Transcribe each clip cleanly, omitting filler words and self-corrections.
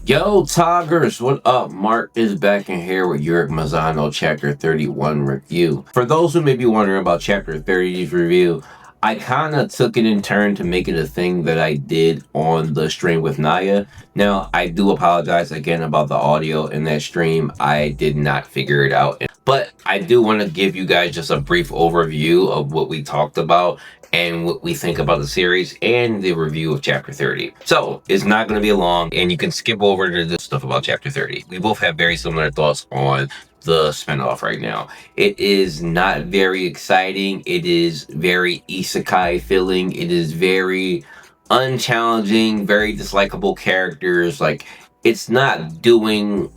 Yo, Toggers, what up? Mark is back in here with Urek Mazzano Chapter 31 review. For those who may be wondering about Chapter 30's review, I kind of took it in turn to make it a thing that I did on the stream with Naya. Now, I do apologize again about the audio in that stream. I did not figure it out. But I do want to give you guys just a brief overview of what we talked about and what we think about the series and the review of Chapter 30. So, it's not going to be long, and you can skip over to the stuff about Chapter 30. We both have very similar thoughts on the spinoff right now. It is not very exciting. It is very isekai feeling. It is very unchallenging, very dislikable characters. Like, it's not doing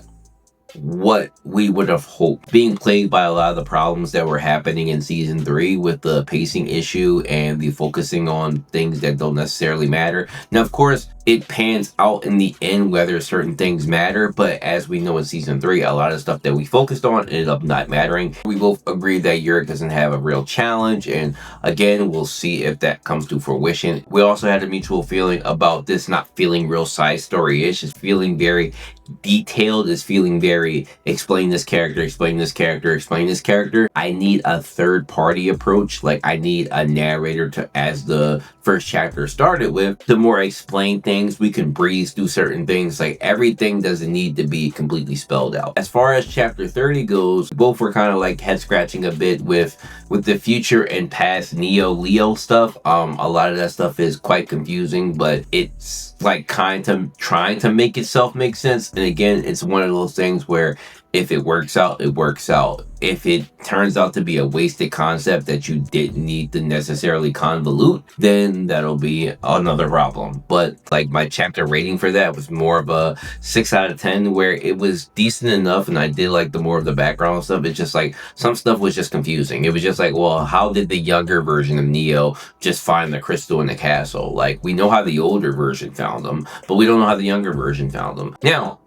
what we would have hoped. Being plagued by a lot of the problems that were happening in season 3 with the pacing issue and the focusing on things that don't necessarily matter. Now, of course, it pans out in the end whether certain things matter, but as we know in season 3, a lot of stuff that we focused on ended up not mattering. We both agree that Urek doesn't have a real challenge, and again, we'll see if that comes to fruition. We also had a mutual feeling about this not feeling real side story-ish. It's feeling very detailed. It's feeling very explain this character, explain this character, explain this character. I need a third party approach. Like, I need a narrator to, as the first chapter started with, to more explain things. We can breeze through certain things. Like, everything doesn't need to be completely spelled out. As far as chapter 30 goes, both were kind of like head scratching a bit with the future and past Neo Leo stuff. A lot of that stuff is quite confusing, but it's like kind of trying to make itself make sense. And again, it's one of those things where if it works out, it works out. If it turns out to be a wasted concept that you didn't need to necessarily convolute, then that'll be another problem. But like, my chapter rating for that was more of a 6 out of 10, where it was decent enough, and I did like the more of the background stuff. It's just like some stuff was just confusing. It was just like, well, how did the younger version of Neo just find the crystal in the castle? Like, we know how the older version found them, but we don't know how the younger version found them. Now,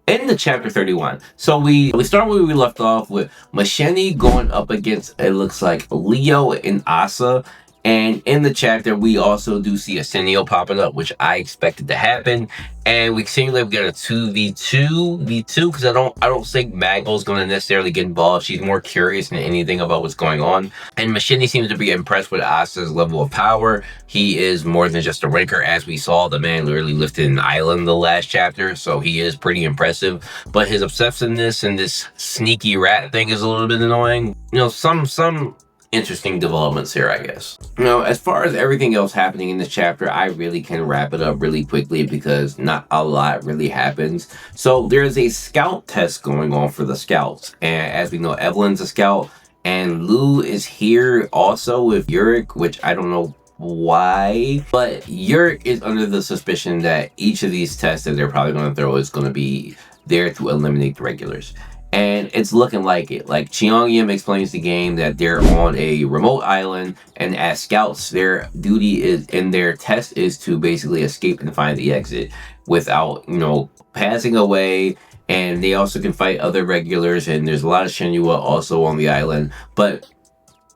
in the chapter 31, so we start where we left off with Machenny going up against, it looks like, Leo and Asa. And in the chapter, we also do see Ascenio popping up, which I expected to happen. And we seem like we got a 2v2, because I don't think Mago's going to necessarily get involved. She's more curious than anything about what's going on. And Machenny seems to be impressed with Asa's level of power. He is more than just a ranker, as we saw. The man literally lifted an island the last chapter, so he is pretty impressive. But his obsessiveness and this sneaky rat thing is a little bit annoying. You know, some interesting developments here, I guess. Now, as far as everything else happening in this chapter, I really can wrap it up really quickly because not a lot really happens. So there's a scout test going on for the scouts, and as we know, Evelyn's a scout, and Lou is here also with Urek, which I don't know why, but Urek is under the suspicion that each of these tests that they're probably going to throw is going to be there to eliminate the regulars. And it's looking like it. Like, Cheongyam explains the game that they're on a remote island, and as scouts, their duty is, and their test is to basically escape and find the exit without, you know, passing away. And they also can fight other regulars, and there's a lot of manwha also on the island. But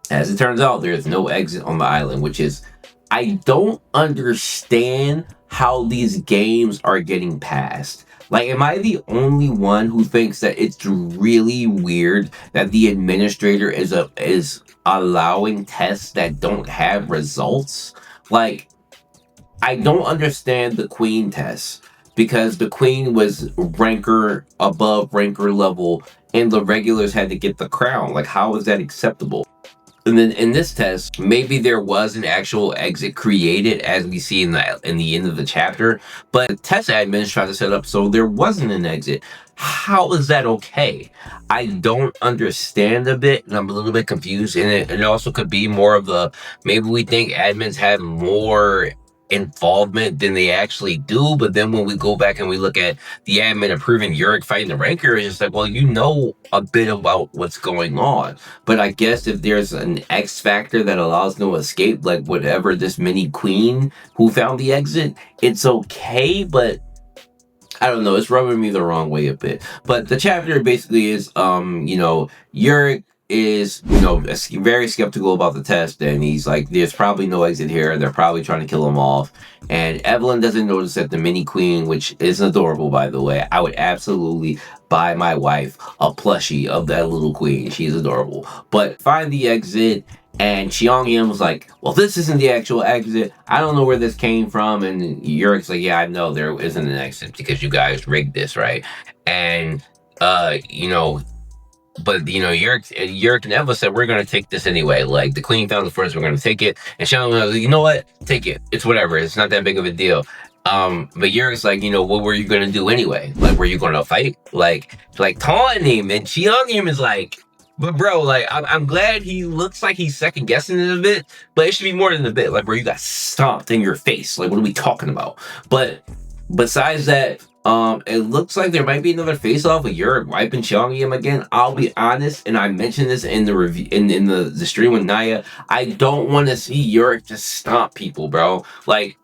as it turns out, there's no exit on the island, which is, I don't understand how these games are getting passed. Like, am I the only one who thinks that it's really weird that the administrator is allowing tests that don't have results? Like, I don't understand the queen test, because the queen was ranker above ranker level, and the regulars had to get the crown. Like, how is that acceptable? And then in this test, maybe there was an actual exit created, as we see in the end of the chapter, but the test admins tried to set up so there wasn't an exit. How is that okay? I don't understand a bit, and I'm a little bit confused. And it also could be more of the, maybe we think admins have more involvement than they actually do, but then when we go back and we look at the admin approving Urek fighting the ranker, it's just like, well, you know a bit about what's going on. But I guess if there's an X factor that allows no escape, like whatever this mini queen who found the exit, it's okay, but I don't know, it's rubbing me the wrong way a bit. But the chapter basically is, you know, Urek is, you know, very skeptical about the test, and he's like, there's probably no exit here. They're probably trying to kill him off. And Evelyn doesn't notice that the mini queen, which is adorable, by the way, I would absolutely buy my wife a plushie of that little queen. She's adorable. But find the exit, and Cheongyun was like, well, this isn't the actual exit. I don't know where this came from. And Urek's like, yeah, I know there isn't an exit because you guys rigged this, right? And, you know, but you know, Urek and Eva said we're gonna take this anyway. Like the queen found it first, we're gonna take it. And Sean was like, you know what? Take it. It's whatever. It's not that big of a deal. But Urek's like, you know, what were you gonna do anyway? Like, were you gonna fight? Like taunting him, and Cheongyun is like, but bro, like, I'm glad he looks like he's second guessing it a bit, but it should be more than a bit. Like, where you got stomped in your face. Like, what are we talking about? But besides that, it looks like there might be another face-off with Urek wiping Cheongyun again. I'll be honest, and I mentioned this in the review in the stream with Naya. I don't want to see Urek just stomp people, bro. Like,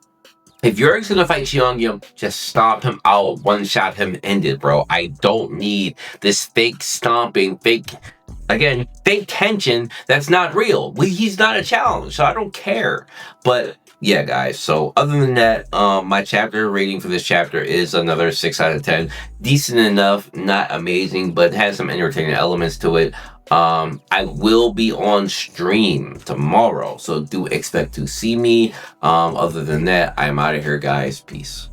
if Urek's gonna fight Cheongyun, just stomp him out, one shot him, end it, bro. I don't need this fake stomping, fake tension that's not real. He's not a challenge, so I don't care. But yeah, guys, so other than that, my chapter rating for this chapter is another 6 out of 10. Decent enough, not amazing, but has some entertaining elements to it. I will be on stream tomorrow, so do expect to see me. Other than that, I'm out of here, guys. Peace.